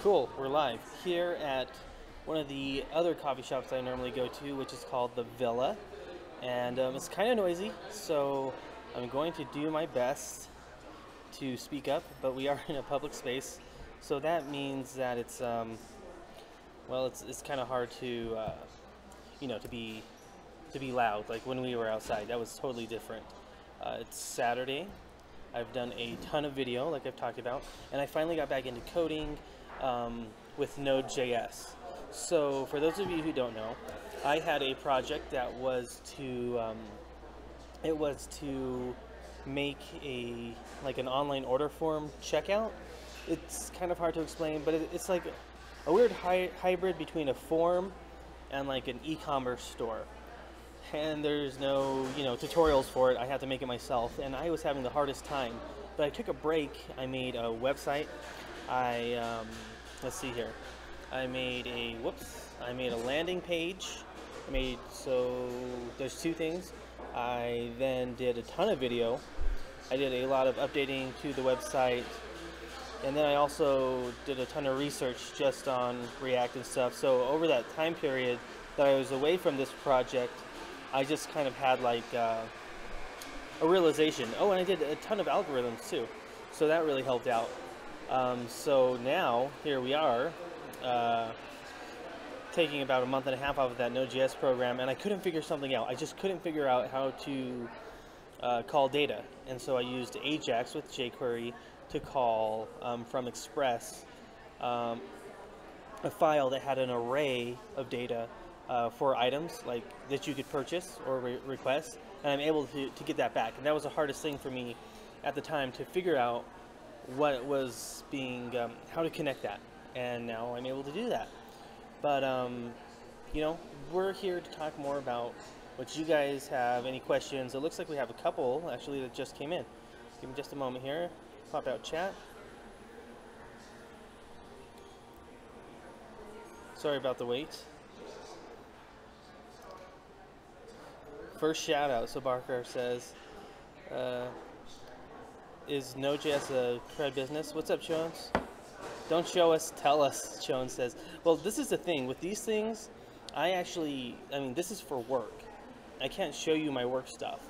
Cool, we're live here at one of the other coffee shops I normally go to, which is called the Villa, and it's kind of noisy, so I'm going to do my best to speak up, but we are in a public space, so that means that it's well, it's kind of hard to to be loud. Like when we were outside, that was totally different. It's Saturday. I've done a ton of video, like I've talked about, and I finally got back into coding with Node.js. So for those of you who don't know, I had a project that was to make an online order form checkout. It's kind of hard to explain, but it's like a weird hybrid between a form and like an e-commerce store. And there's no tutorials for it. I had to make it myself, and I was having the hardest time. But I took a break. I made a website. Let's see here. I made a landing page. So there's two things. I then did a ton of video. I did a lot of updating to the website, and then I also did a ton of research just on React and stuff. So over that time period that I was away from this project, I just kind of had like a realization. Oh, and I did a ton of algorithms too, so that really helped out. So now here we are, taking about a month and a half off of that Node.js program, and I couldn't figure something out. I just couldn't figure out how to call data, and so I used Ajax with jQuery to call from Express a file that had an array of data for items like that you could purchase or request, and I'm able to get that back. And that was the hardest thing for me at the time, to figure out what was being, how to connect that. And now I'm able to do that. But we're here to talk more about what you guys have. Any questions? It looks like we have a couple actually that just came in. Give me just a moment here. Pop out chat. Sorry about the wait. First shout out, so Barker says, is Node.js a crud business? What's up, Jones? Don't show us, tell us, Jones says. Well, this is the thing. With these things, this is for work. I can't show you my work stuff.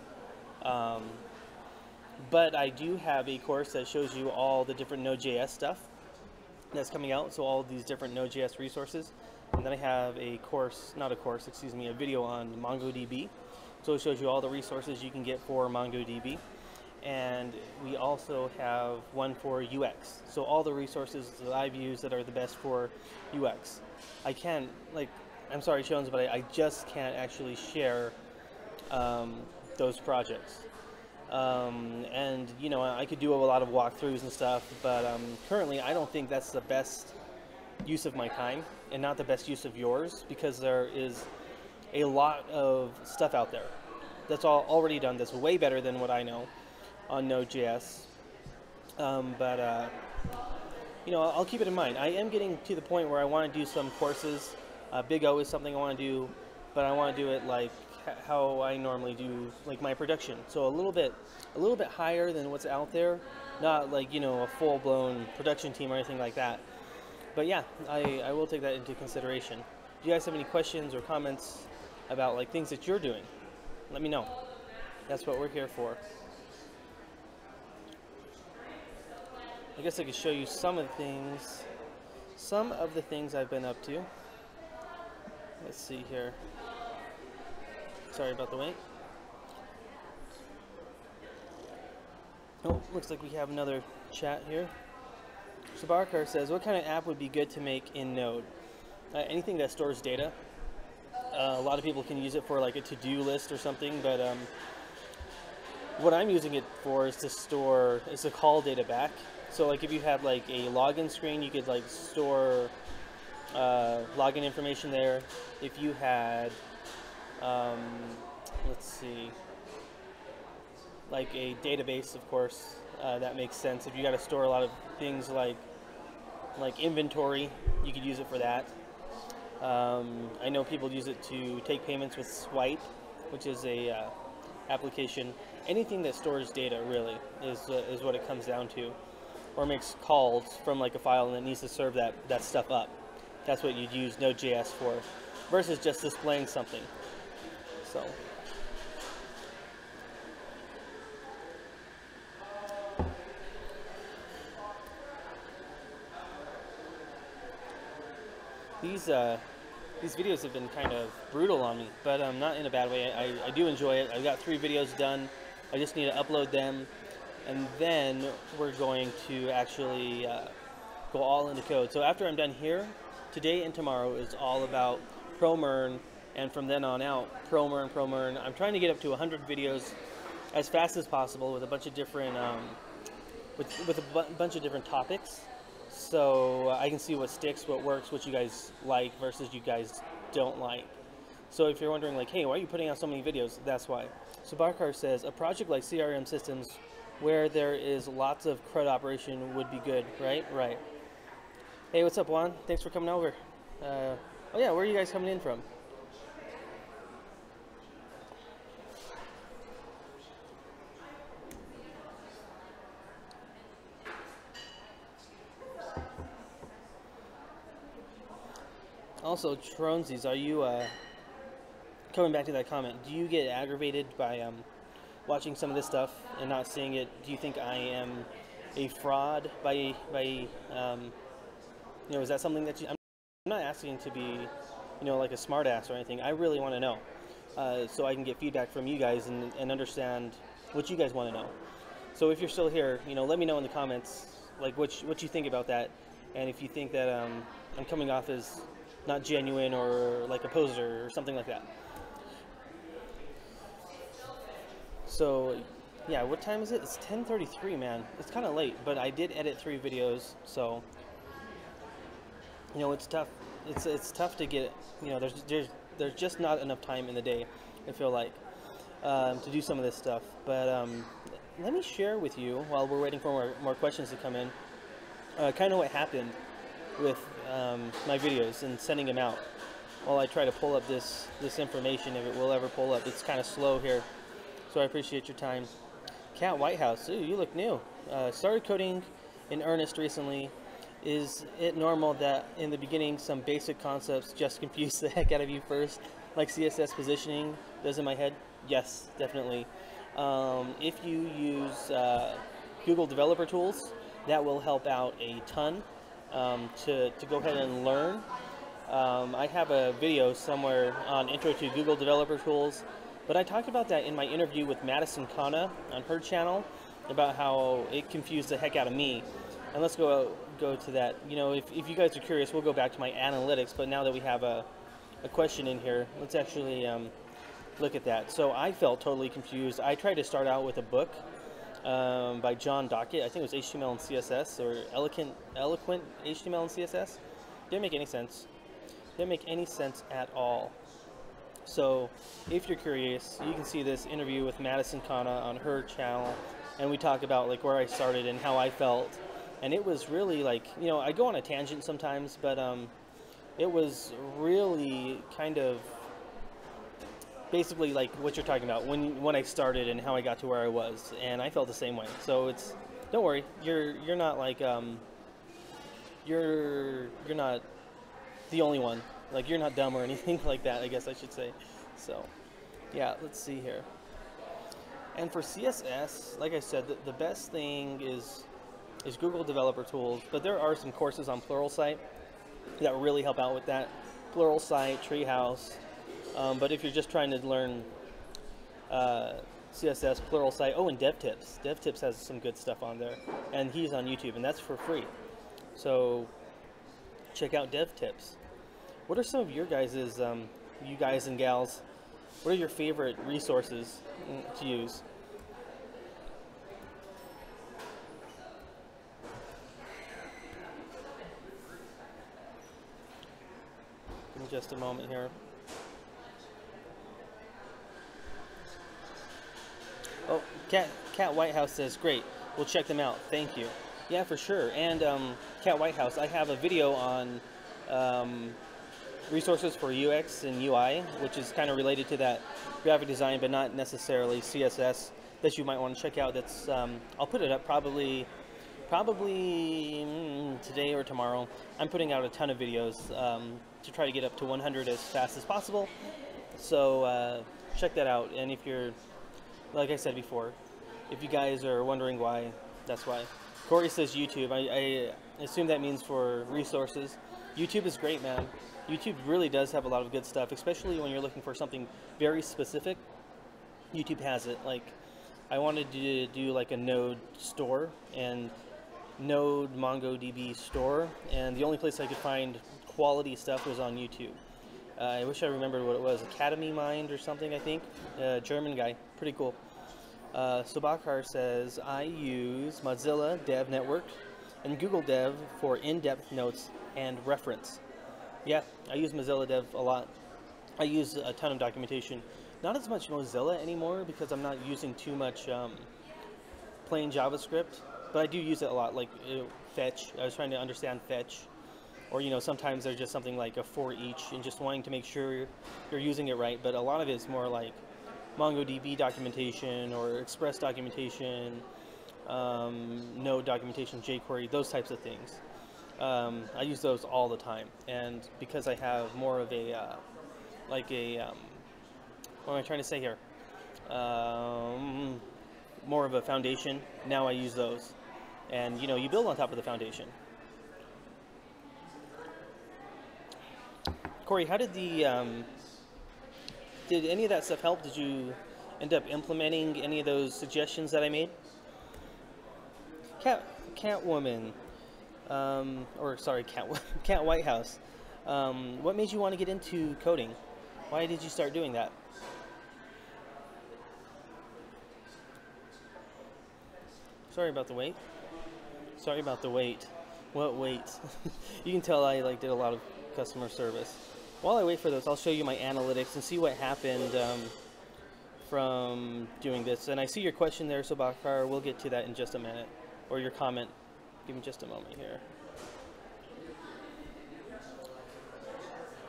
But I do have a course that shows you all the different Node.js stuff that's coming out, so all these different Node.js resources. And then I have a video on MongoDB. So it shows you all the resources you can get for MongoDB. And we also have one for UX. So all the resources that I've used that are the best for UX. I can't, I'm sorry, Jones, but I just can't actually share those projects. I could do a lot of walkthroughs and stuff, but currently I don't think that's the best use of my time and not the best use of yours, because there is a lot of stuff out there that's already done that's way better than what I know on Node.js. I'll keep it in mind. I am getting to the point where I want to do some courses. Big O is something I want to do, but I want to do it like how I normally do my production. So a little bit higher than what's out there, not like a full-blown production team or anything like that. But yeah, I will take that into consideration. Do you guys have any questions or comments about things that you're doing? Let me know. That's what we're here for. I guess I could show you some of the things I've been up to. Let's see here. Sorry about the wait. Oh, looks like we have another chat here. Sabarkar says, what kind of app would be good to make in Node? Anything that stores data. A lot of people can use it for a to-do list or something, but what I'm using it for is to call data back. So if you had a login screen, you could store login information there. If you had let's see, a database, of course, that makes sense. If you got to store a lot of things like inventory, you could use it for that. I know people use it to take payments with Swipe, which is a application. Anything that stores data really is what it comes down to. or makes calls from like a file and it needs to serve that stuff up. That's what you'd use Node.js for, versus just displaying something. So. These videos have been kind of brutal on me, but not in a bad way. I do enjoy it. I got 3 videos done. I just need to upload them, and then we're going to actually go all into code. So after I'm done here, today and tomorrow is all about ProMern, and from then on out, ProMern. I'm trying to get up to 100 videos as fast as possible with a bunch of different with a bunch of different topics. So I can see what sticks, what works, what you guys like versus you guys don't like. So if you're wondering like, hey, why are you putting out so many videos? That's why. So Barkar says, a project like CRM systems where there is lots of CRUD operation would be good, right? Right. Hey, what's up, Juan? Thanks for coming over. Oh yeah, where are you guys coming in from? Also, Tronesies, are you, coming back to that comment, do you get aggravated by watching some of this stuff and not seeing it? Do you think I am a fraud by you know, is that something that I'm not asking to be, you know, like a smart ass or anything. I really want to know, so I can get feedback from you guys and understand what you guys want to know. So if you're still here, you know, let me know in the comments, like what you think about that, and if you think that I'm coming off as not genuine or like a poser or something like that. So yeah, what time is it? It's 10:33, man. It's kind of late, but I did edit 3 videos, so you know, it's tough. It's tough to get, you know, there's just not enough time in the day, I feel like, to do some of this stuff. But let me share with you, while we're waiting for more questions to come in, kind of what happened with my videos and sending them out. While I try to pull up this information, if it will ever pull up. It's kind of slow here, so I appreciate your time. Cat Whitehouse, ooh, you look new. Started coding in earnest recently. Is it normal that in the beginning some basic concepts just confuse the heck out of you first, like CSS positioning does in my head? Yes, definitely. If you use Google Developer Tools, that will help out a ton to go ahead and learn. I have a video somewhere on Intro to Google Developer Tools, but I talked about that in my interview with Madison Khanna on her channel, about how it confused the heck out of me. And let's go to that. You know, if you guys are curious, we'll go back to my analytics, but now that we have a question in here, let's actually look at that. So I felt totally confused. I tried to start out with a book by John Dockett. I think it was HTML and CSS, or Eloquent HTML and CSS. Didn't make any sense. Didn't make any sense at all. So if you're curious, you can see this interview with Madison Khanna on her channel, and we talk about like where I started and how I felt. And it was really like, you know, I go on a tangent sometimes, but it was really kind of basically like what you're talking about when I started and how I got to where I was, and I felt the same way. So it's, don't worry, you're not like you're not the only one. Like, you're not dumb or anything like that, I guess I should say. So yeah, let's see here. And for CSS, like I said, the best thing is Google Developer Tools, but there are some courses on Pluralsight that really help out with that. Pluralsight, Treehouse, but if you're just trying to learn CSS, Pluralsight, oh, and DevTips. DevTips has some good stuff on there, and he's on YouTube, and that's for free. So check out DevTips. What are some of your guys's, you guys and gals, what are your favorite resources to use? Give me just a moment here. Oh, Cat Whitehouse says, great, we'll check them out, thank you. Yeah, for sure. And Cat Whitehouse, I have a video on resources for UX and UI, which is kind of related to that graphic design, but not necessarily CSS, that you might want to check out. That's I'll put it up probably probably today or tomorrow. I'm putting out a ton of videos to try to get up to 100 as fast as possible. So check that out. And if you're, like I said before, if you guys are wondering why, that's why. Corey says YouTube. I assume that means for resources. YouTube is great, man. YouTube really does have a lot of good stuff, especially when you're looking for something very specific. YouTube has it. Like, I wanted to do like a Node store and Node MongoDB store, and the only place I could find quality stuff was on YouTube. I wish I remembered what it was. Academy Mind or something, I think. German guy. Pretty cool. Sobakar says, I use Mozilla Dev Network and Google Dev for in-depth notes and reference. Yeah, I use Mozilla Dev a lot. I use a ton of documentation. Not as much Mozilla anymore because I'm not using too much plain JavaScript, but I do use it a lot, like fetch. I was trying to understand fetch. Or, sometimes there's just something like a for each and just wanting to make sure you're using it right. But a lot of it is more like MongoDB documentation or Express documentation, Node documentation, jQuery, those types of things. I use those all the time, and because I have more of a what am I trying to say here? More of a foundation. Now I use those, and you build on top of the foundation. Corey, how did did any of that stuff help? Did you end up implementing any of those suggestions that I made? Catwoman. Cat Whitehouse. What made you want to get into coding? Why did you start doing that? Sorry about the wait. Sorry about the wait. What wait? You can tell I did a lot of customer service. While I wait for this, I'll show you my analytics and see what happened from doing this. And I see your question there, Sobakar. We'll get to that in just a minute, or your comment. Give me just a moment here.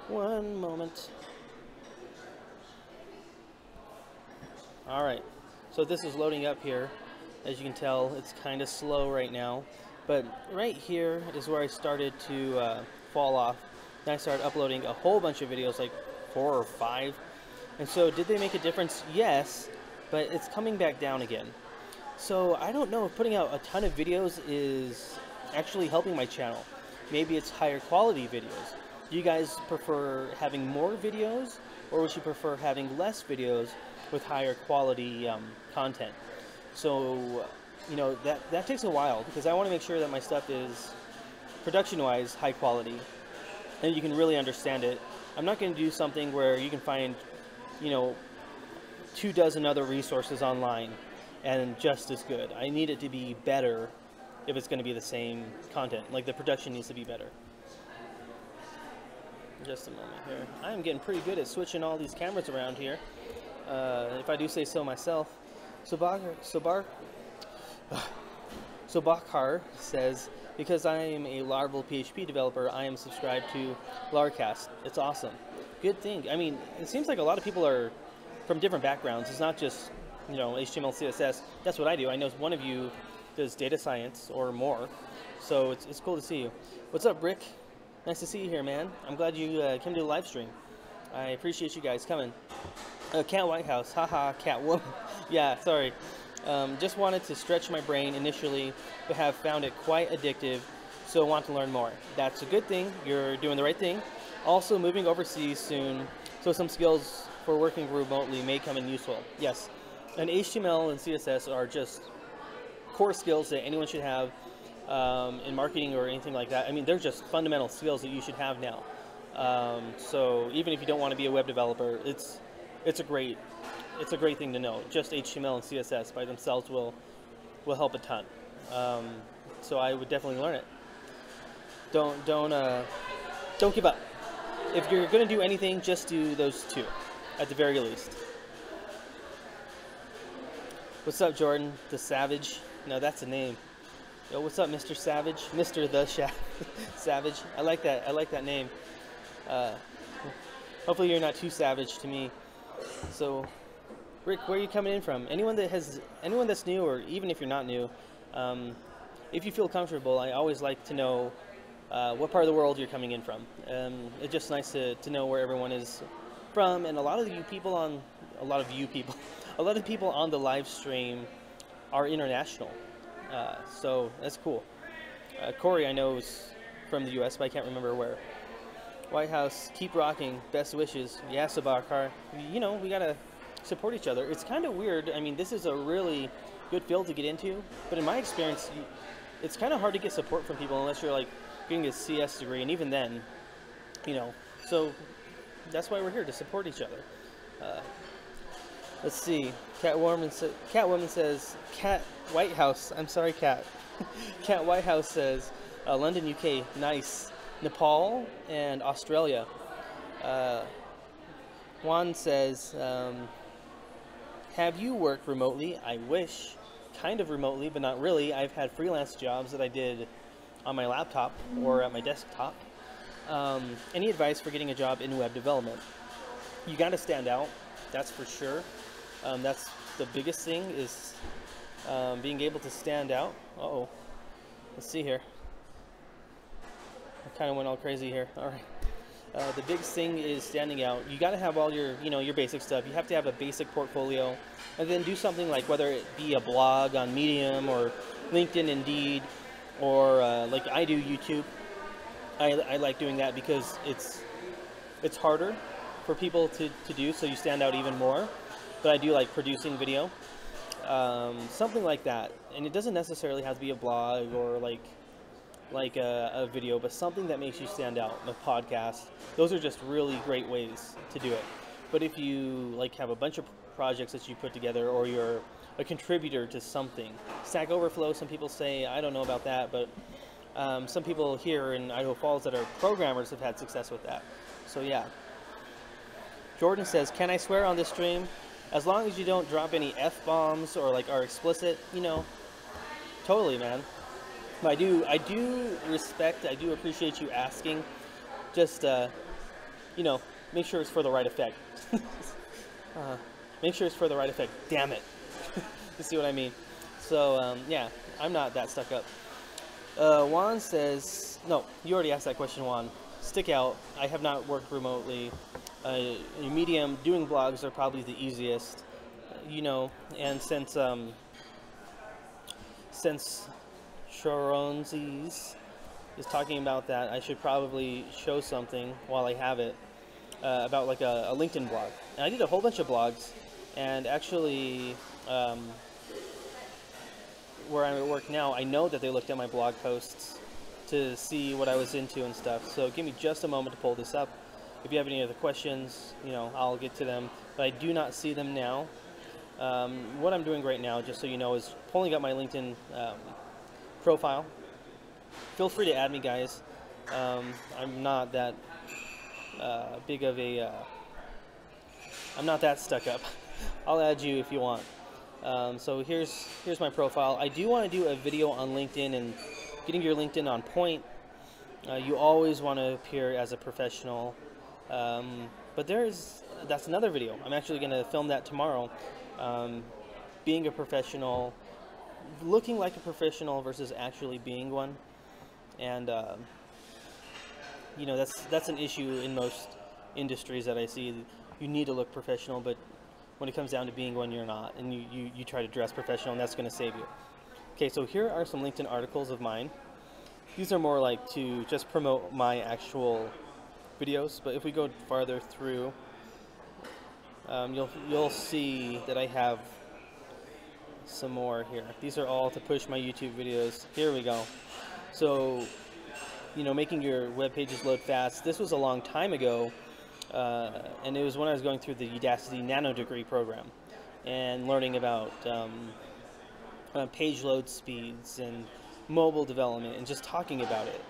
One moment. All right. So this is loading up here. As you can tell, it's kind of slow right now. But right here is where I started to fall off. Then I started uploading a whole bunch of videos, like 4 or 5. And so did they make a difference? Yes, but it's coming back down again. So I don't know if putting out a ton of videos is actually helping my channel. Maybe it's higher quality videos. Do you guys prefer having more videos, or would you prefer having less videos with higher quality content? So, that takes a while, because I want to make sure that my stuff is production-wise high quality and you can really understand it. I'm not going to do something where you can find 24 other resources online and just as good. I need it to be better if it's going to be the same content. Like, the production needs to be better. Just a moment here. I am getting pretty good at switching all these cameras around here, if I do say so myself. Sobakar says, because I am a Laravel PHP developer, I am subscribed to Larcast. It's awesome. Good thing. I mean, it seems like a lot of people are from different backgrounds. It's not just, HTML, CSS. That's what I do. I know one of you does data science or more. So it's cool to see you. What's up, Rick? Nice to see you here, man. I'm glad you came to the live stream. I appreciate you guys coming. Cat Whitehouse. Haha, Catwoman. Yeah, sorry. Just wanted to stretch my brain initially, but have found it quite addictive, so want to learn more. That's a good thing. You're doing the right thing. Also, moving overseas soon, so some skills for working remotely may come in useful. Yes, and HTML and CSS are just core skills that anyone should have in marketing or anything like that. I mean, they're just fundamental skills that you should have now. So even if you don't want to be a web developer, it's a great thing to know. Just HTML and CSS by themselves will help a ton. So I would definitely learn it. Don't give up. If you're going to do anything, just do those two, at the very least. What's up, Jordan? The Savage? No, that's a name. Yo, what's up, Mr. Savage? Mr. The Savage. I like that. I like that name. Hopefully you're not too savage to me. So, Rick, where are you coming in from? Anyone that's new, or even if you're not new, if you feel comfortable, I always like to know what part of the world you're coming in from. It's just nice to know where everyone is from, and a lot of you people on a lot of people on the live stream are international, so that's cool. Corey, I know, is from the U.S., but I can't remember where. White House, keep rocking. Best wishes. Yeah, Sabakar. You know, we gotta support each other. It's kind of weird. I mean, this is a really good field to get into, but in my experience, it's kind of hard to get support from people unless you're like getting a CS degree, and even then, you know. So that's why we're here, to support each other. Let's see. Catwoman says, Cat Whitehouse. I'm sorry, Cat. Cat Whitehouse says, London, UK. Nice. Nepal and Australia. Juan says, have you worked remotely? I wish. Kind of remotely, but not really. I've had freelance jobs that I did on my laptop or at my desktop. Any advice for getting a job in web development? You got to stand out, that's for sure. That's the biggest thing, is being able to stand out. Uh-oh. Let's see here. I kind of went all crazy here. All right. The biggest thing is standing out. You got to have all your, your basic stuff. You have to have a basic portfolio, and then do something like, whether it be a blog on Medium or LinkedIn, Indeed, or like I do, YouTube. I like doing that because it's harder for people to do, so you stand out even more. But I do like producing video, something like that. And it doesn't necessarily have to be a blog or like a video, but something that makes you stand out. A podcast. Those are just really great ways to do it. But if you like have a bunch of projects that you put together, or you're a contributor to something, Stack Overflow, some people say, I don't know about that, but some people here in Idaho Falls that are programmers have had success with that. So yeah. Jordan says, can I swear on this stream? As long as you don't drop any F-bombs or like are explicit, totally, man. But I do respect, I do appreciate you asking. Just, make sure it's for the right effect. Make sure it's for the right effect. Damn it. You see what I mean? So, yeah, I'm not that stuck up. Juan says, no, you already asked that question, Juan. Stick out. I have not worked remotely. Medium, doing blogs are probably the easiest, and since Choronzis is talking about that, I should probably show something while I have it, about like a LinkedIn blog. And I did a whole bunch of blogs, and actually, where I'm at work now, I know that they looked at my blog posts to see what I was into and stuff. So give me just a moment to pull this up. If you have any other questions, I'll get to them. But I do not see them now. What I'm doing right now, just so you know, is pulling up my LinkedIn profile. Feel free to add me, guys. I'm not that big of a... I'm not that stuck up. I'll add you if you want. So here's my profile. I do want to do a video on LinkedIn and getting your LinkedIn on point. You always want to appear as a professional. But that's another video. I'm actually going to film that tomorrow. Being a professional, looking like a professional versus actually being one. And, that's an issue in most industries that I see. You need to look professional, but when it comes down to being one, you're not. And you try to dress professional, and that's going to save you. Okay, so here are some LinkedIn articles of mine. These are more like to just promote my actual videos, but if we go farther through, you'll see that I have some more here. These are all to push my YouTube videos. Here we go. So, making your web pages load fast. This was a long time ago, and it was when I was going through the Udacity Nano Degree program and learning about page load speeds and mobile development and just talking about it.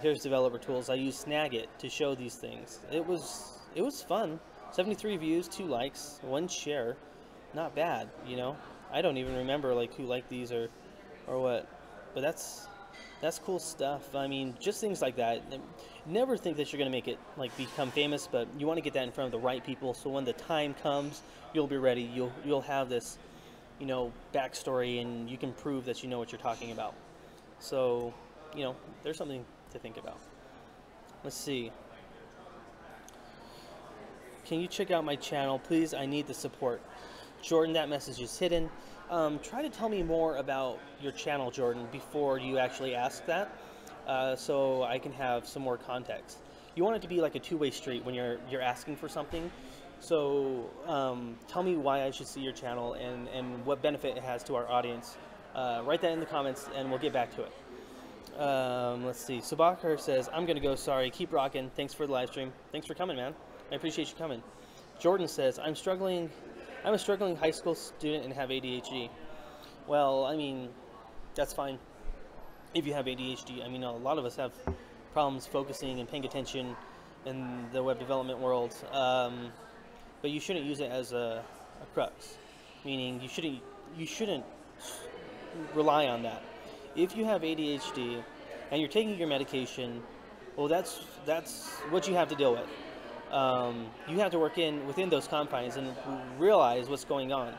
Here's developer tools. I use Snagit to show these things. It was fun. 73 views, 2 likes, 1 share. Not bad, I don't even remember like who liked these or what. But that's cool stuff. I mean, just things like that. Never think that you're going to make it like become famous, but you want to get that in front of the right people, so when the time comes, you'll be ready. You'll have this, backstory, and you can prove that you know what you're talking about. So, you know, there's something to think about. Let's see. Can you check out my channel, please? I need the support. Jordan, that message is hidden. Try to tell me more about your channel, Jordan, before you actually ask that, so I can have some more context. You want it to be like a two-way street when you're asking for something. So tell me why I should see your channel and what benefit it has to our audience. Write that in the comments and we'll get back to it. Let's see. Subakar says, I'm going to go. Sorry. Keep rocking. Thanks for the live stream. Thanks for coming, man. I appreciate you coming. Jordan says, I'm a struggling high school student and have ADHD. Well, I mean, that's fine if you have ADHD. I mean, a lot of us have problems focusing and paying attention in the web development world. But you shouldn't use it as a crux, meaning you shouldn't rely on that. If you have ADHD and you're taking your medication, well, that's what you have to deal with. You have to work within those confines and realize what's going on.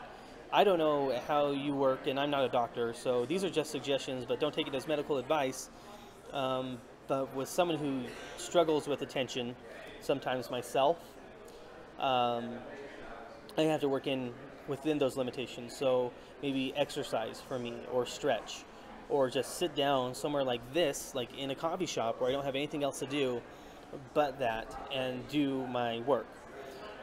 I don't know how you work, and I'm not a doctor, so these are just suggestions, but don't take it as medical advice. But with someone who struggles with attention, sometimes myself, I have to work within those limitations. So maybe exercise for me, or stretch, or just sit down somewhere like this, like in a coffee shop where I don't have anything else to do but that, and do my work.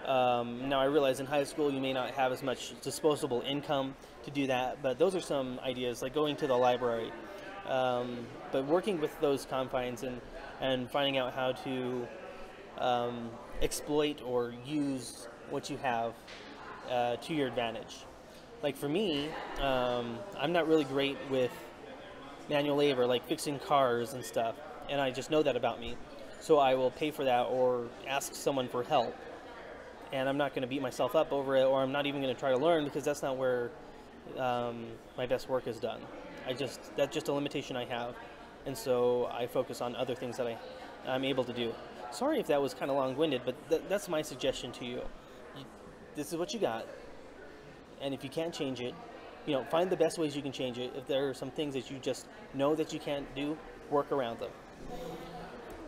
Now I realize in high school you may not have as much disposable income to do that, but those are some ideas, like going to the library. But working with those confines and finding out how to exploit or use what you have to your advantage. Like for me, I'm not really great with manual labor, like fixing cars and stuff, and I just know that about me. So I will pay for that or ask someone for help. And I'm not going to beat myself up over it, or I'm not even going to try to learn, because that's not where my best work is done. That's just a limitation I have. And so I focus on other things that I'm able to do. Sorry if that was kind of long-winded, but that's my suggestion to you. This is what you got. And if you can't change it, you know, find the best ways you can change it. If there are some things that you just know that you can't do, work around them.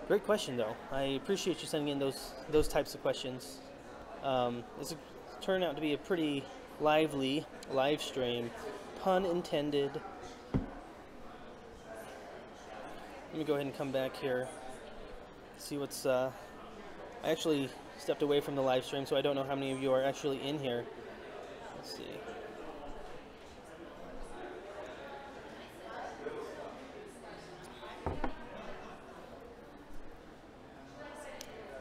Great question, though. I appreciate you sending in those types of questions. This turned out to be a pretty lively live stream, pun intended. Let me go ahead and come back here, see what's, I actually stepped away from the live stream, so I don't know how many of you are actually in here. Let's see.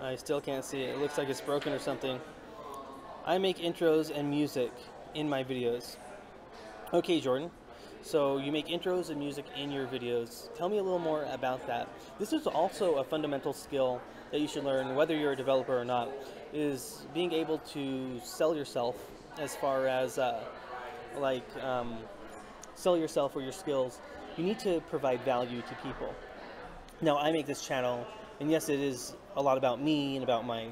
I still can't see it. It looks like it's broken or something. I make intros and music in my videos. Okay, Jordan. So you make intros and music in your videos. Tell me a little more about that. This is also a fundamental skill that you should learn, whether you're a developer or not, is being able to sell yourself, as far as sell yourself or your skills. You need to provide value to people. Now, I make this channel, and yes, it is a lot about me and about my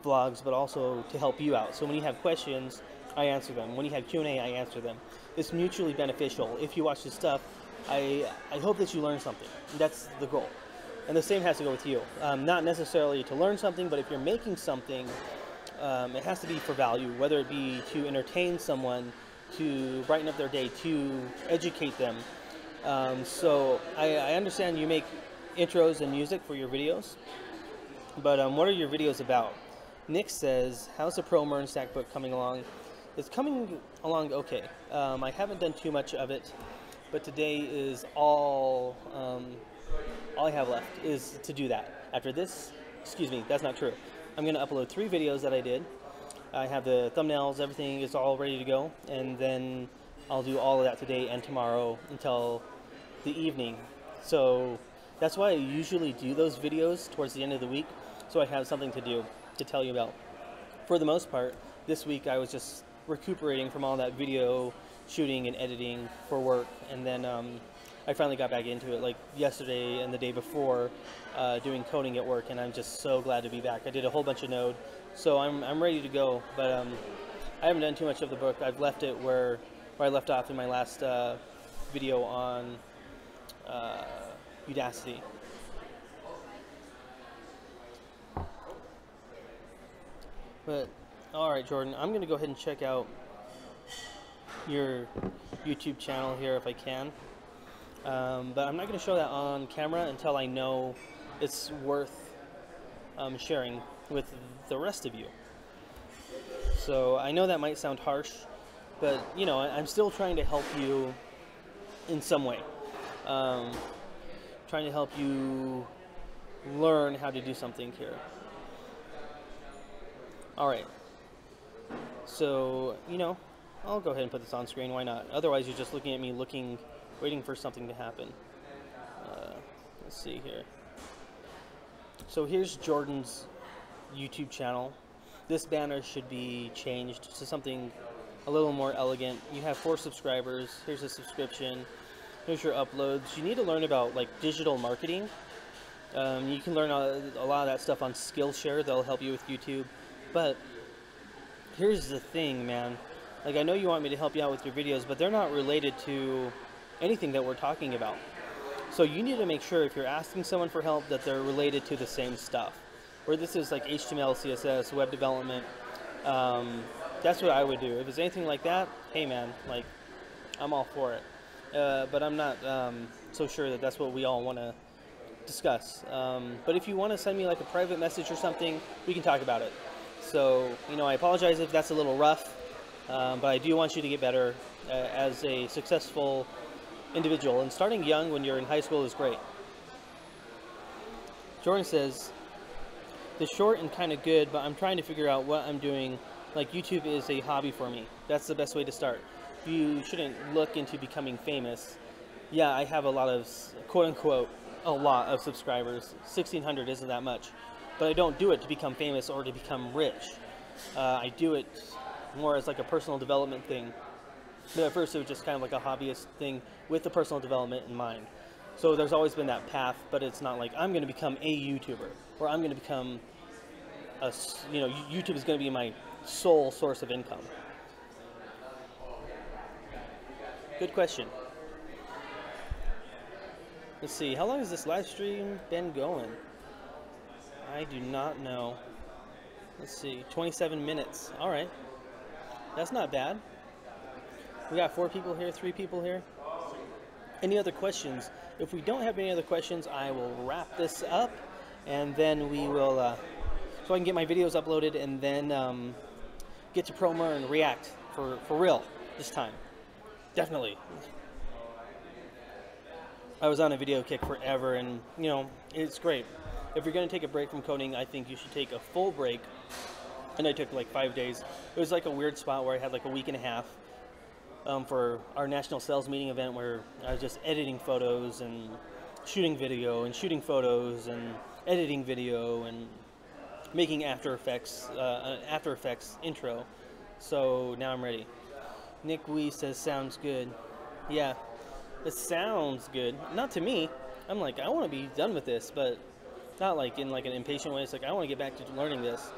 vlogs, but also to help you out. So when you have questions, I answer them. When you have Q&A, I answer them. It's mutually beneficial. If you watch this stuff, I hope that you learn something. That's the goal. And the same has to go with you. Not necessarily to learn something, but if you're making something, it has to be for value, whether it be to entertain someone, to brighten up their day, to educate them. So I understand you make intros and music for your videos, but what are your videos about? Nick says, how's the Pro MERN stack book coming along? It's coming along okay. I haven't done too much of it, but today is all I have left is to do that. After this, excuse me, that's not true. I'm going to upload 3 videos that I did. I have the thumbnails, everything is all ready to go, and then I'll do all of that today and tomorrow until the evening. So that's why I usually do those videos towards the end of the week, so I have something to do, to tell you about. For the most part, this week I was just recuperating from all that video shooting and editing for work, and then I finally got back into it, like yesterday and the day before, doing coding at work, and I'm just so glad to be back. I did a whole bunch of Node, so I'm ready to go, but I haven't done too much of the book. I've left it where I left off in my last video on uh, Udacity. But all right, Jordan, I'm gonna go ahead and check out your YouTube channel here if I can. But I'm not going to show that on camera until I know it's worth sharing with the rest of you. So I know that might sound harsh, but you know, I'm still trying to help you in some way. Trying to help you learn how to do something here. All right. So, you know, I'll go ahead and put this on screen. Why not? Otherwise, you're just looking at me waiting for something to happen. Let's see here. So here's Jordan's YouTube channel. This banner should be changed to something a little more elegant. You have 4 subscribers. Here's a subscription. Here's your uploads. You need to learn about like digital marketing. You can learn a lot of that stuff on Skillshare. They'll help you with YouTube. But here's the thing, man. Like, I know you want me to help you out with your videos, but they're not related to anything that we're talking about. So you need to make sure if you're asking someone for help that they're related to the same stuff. Where this is like HTML, CSS, web development, that's what I would do. If it's anything like that, hey man, like, I'm all for it. But I'm not so sure that that's what we all want to discuss. But if you want to send me like a private message or something, we can talk about it. So, you know, I apologize if that's a little rough, but I do want you to get better as a successful individual. And starting young when you're in high school is great. Jordan says, the short and kind of good, but I'm trying to figure out what I'm doing. Like, YouTube is a hobby for me. That's the best way to start. You shouldn't look into becoming famous. Yeah, I have a lot of, quote unquote, a lot of subscribers. 1,600 isn't that much. But I don't do it to become famous or to become rich. I do it more as like a personal development thing. But at first it was just kind of like a hobbyist thing with the personal development in mind. So there's always been that path, but it's not like I'm going to become a YouTuber or I'm going to become a, you know, YouTube is going to be my sole source of income. Good question. Let's see, how long has this live stream been going? I do not know. Let's see, 27 minutes. All right, that's not bad. We got 4 people here, 3 people here. Any other questions? If we don't have any other questions, I will wrap this up, and then we will, so I can get my videos uploaded, and then get to Promer and react for real this time. Definitely. I was on a video kick forever, and you know, it's great. If you're going to take a break from coding, I think you should take a full break. And I took like 5 days. It was like a weird spot where I had like a week and a half for our national sales meeting event, where I was just editing photos and shooting video and shooting photos and editing video and making After Effects, an After Effects intro. So now I'm ready. Nick Wee says, sounds good. Yeah, it sounds good. Not to me. I'm like, I want to be done with this, but not like in like an impatient way. It's like, I want to get back to learning this.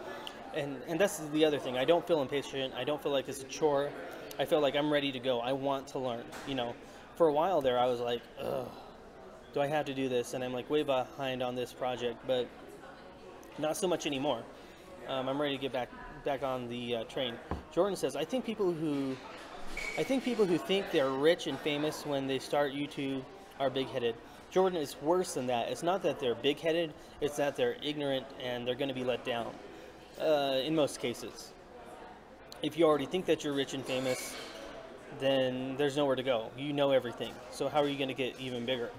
And that's the other thing. I don't feel impatient. I don't feel like it's a chore. I feel like I'm ready to go. I want to learn. You know, for a while there, I was like, ugh, do I have to do this? And I'm like way behind on this project, but not so much anymore. I'm ready to get back on the train. Jordan says, I think people who think they're rich and famous when they start YouTube are big-headed. Jordan, is worse than that. It's not that they're big-headed, it's that they're ignorant and they're going to be let down in most cases. If you already think that you're rich and famous, then there's nowhere to go. You know everything. So how are you going to get even bigger?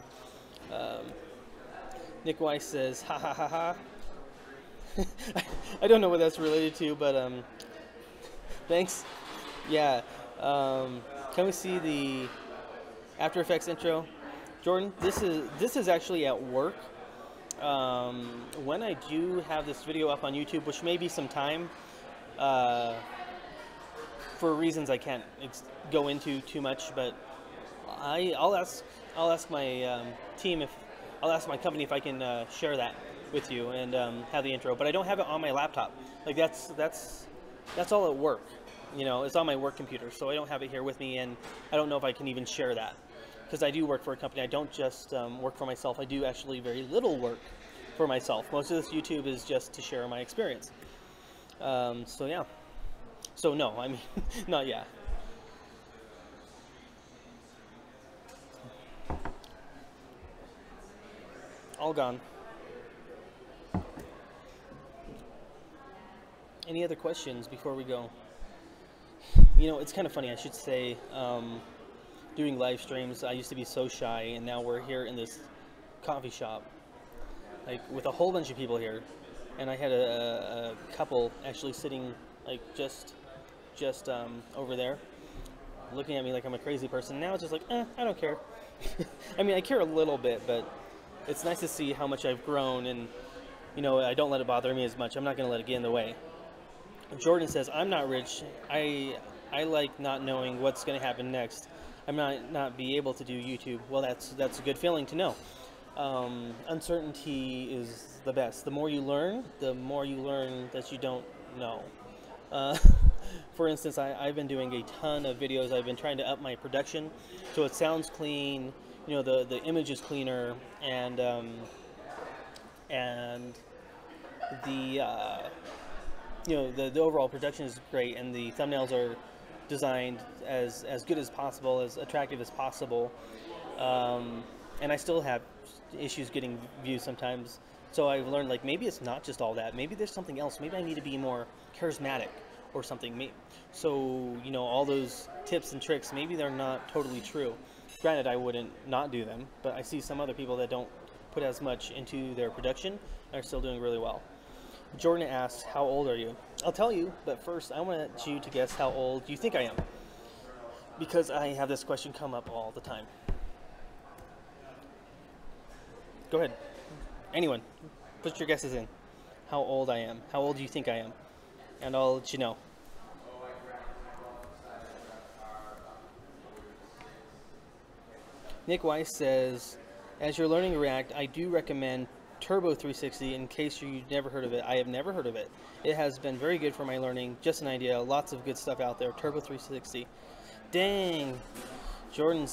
Nick Weiss says, ha ha ha ha. I don't know what that's related to, but thanks. Yeah. Can we see the After Effects intro? Jordan, this is actually at work. When I do have this video up on YouTube, which may be some time, for reasons I can't go into too much, but I'll ask my team, I'll ask my company if I can share that with you and have the intro. But I don't have it on my laptop. Like that's all at work. You know, it's on my work computer, so I don't have it here with me, and I don't know if I can even share that. because I do work for a company. I don't just work for myself. I do actually very little work for myself. Most of this YouTube is just to share my experience. So yeah. So no, I mean, not yet. All gone. Any other questions before we go? You know, it's kind of funny. I should say, doing live streams, I used to be so shy, and now we're here in this coffee shop, like with a whole bunch of people here, and I had a couple actually sitting like just over there, looking at me like I'm a crazy person. Now it's just like, I don't care. I mean, I care a little bit, but it's nice to see how much I've grown, and you know, I don't let it bother me as much. I'm not going to let it get in the way. Jordan says, I'm not rich. I like not knowing what's going to happen next. I might not be able to do YouTube. Well, that's a good feeling to know. Uncertainty is the best. The more you learn that you don't know. For instance, I've been doing a ton of videos. I've been trying to up my production so it sounds clean. You know, the image is cleaner, and the you know, the overall production is great, and the thumbnails are designed as good as possible, as attractive as possible. And I still have issues getting views sometimes. So I've learned, like, maybe it's not just all that. Maybe there's something else. Maybe I need to be more charismatic or something. So, you know, all those tips and tricks, maybe they're not totally true. Granted, I wouldn't not do them, but I see some other people that don't put as much into their production are still doing really well. Jordan asks, how old are you? I'll tell you, but first I want you to guess how old you think I am, because I have this question come up all the time. Go ahead. Anyone, put your guesses in. How old I am. How old do you think I am? And I'll let you know. Nick Weiss says, as you're learning React, I do recommend Turbo 360 in case you've never heard of it. I have never heard of it. It has been very good for my learning. Just an idea. Lots of good stuff out there. Turbo 360. Dang. Jordan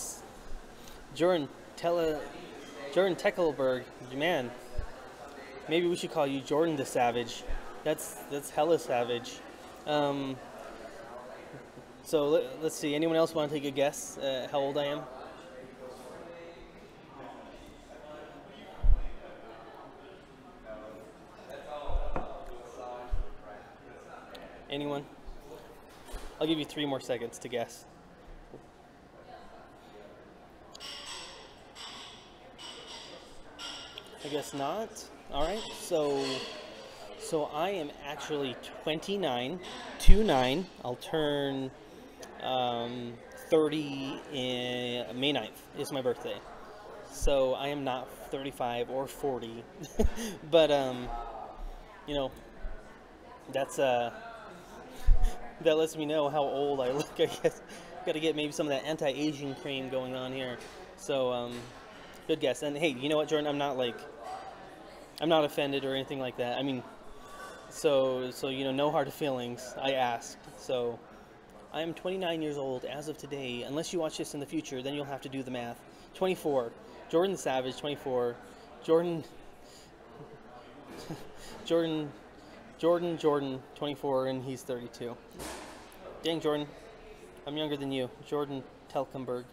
Tekelberg. Man. Maybe we should call you Jordan the Savage. That's hella savage. So let's see. Anyone else want to take a guess how old I am? Anyone? I'll give you 3 more seconds to guess. I guess not. All right. So I am actually 29. I'll turn 30 in May 9th. Is my birthday. So I am not 35 or 40, but you know, that's that lets me know how old I look, I guess. Got to get maybe some of that anti-aging cream going on here. So, good guess. And hey, you know what, Jordan? I'm not offended or anything like that. I mean, so you know, no hard feelings. I asked. So, I am 29 years old as of today. Unless you watch this in the future, then you'll have to do the math. 24. Jordan the Savage, 24. Jordan, 24, and he's 32. Dang, Jordan. I'm younger than you. Jordan Telkenberg.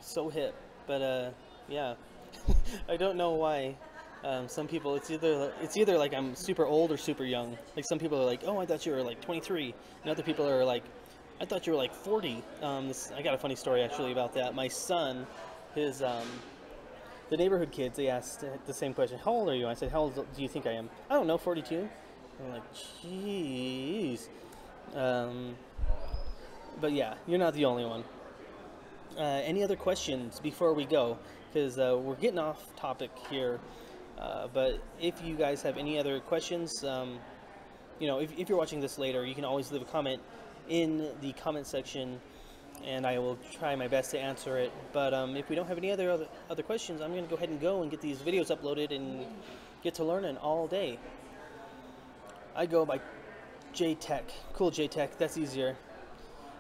So hip. But, yeah. I don't know why. Some people, it's either like I'm super old or super young. Like, some people are like, oh, I thought you were like 23. And other people are like, I thought you were like 40. I got a funny story actually about that. My son, the neighborhood kids, they asked the same question. How old are you? I said, how old do you think I am? I don't know, 42. I'm like, jeez. But yeah, you're not the only one. Any other questions before we go? Because we're getting off topic here. But if you guys have any other questions, you know, if you're watching this later, you can always leave a comment in the comment section, and I will try my best to answer it. But if we don't have any other questions, I'm going to go ahead and go and get these videos uploaded and get to learning all day. I go by JTech. Cool, JTech. That's easier.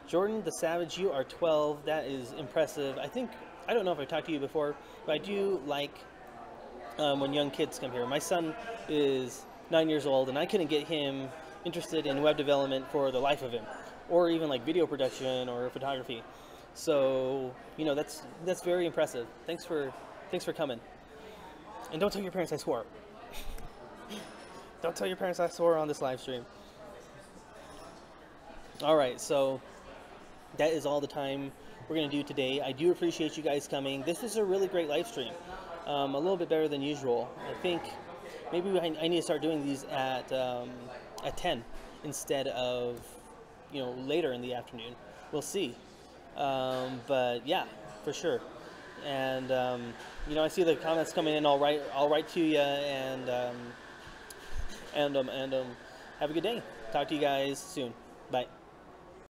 Jordan the Savage, you are 12. That is impressive. I think I don't know if I've talked to you before, but I do like when young kids come here. My son is 9 years old, and I couldn't get him interested in web development for the life of him, or even like video production or photography. So that's very impressive. Thanks for coming. And don't tell your parents I swore. Don't tell your parents I swore on this live stream. All right, so that is all the time we're going to do today. I do appreciate you guys coming. This is a really great live stream. A little bit better than usual. I think maybe I need to start doing these at 10 instead of later in the afternoon. We'll see. But yeah, for sure. And I see the comments coming in. I'll write to you, and have a good day. Talk to you guys soon. Bye.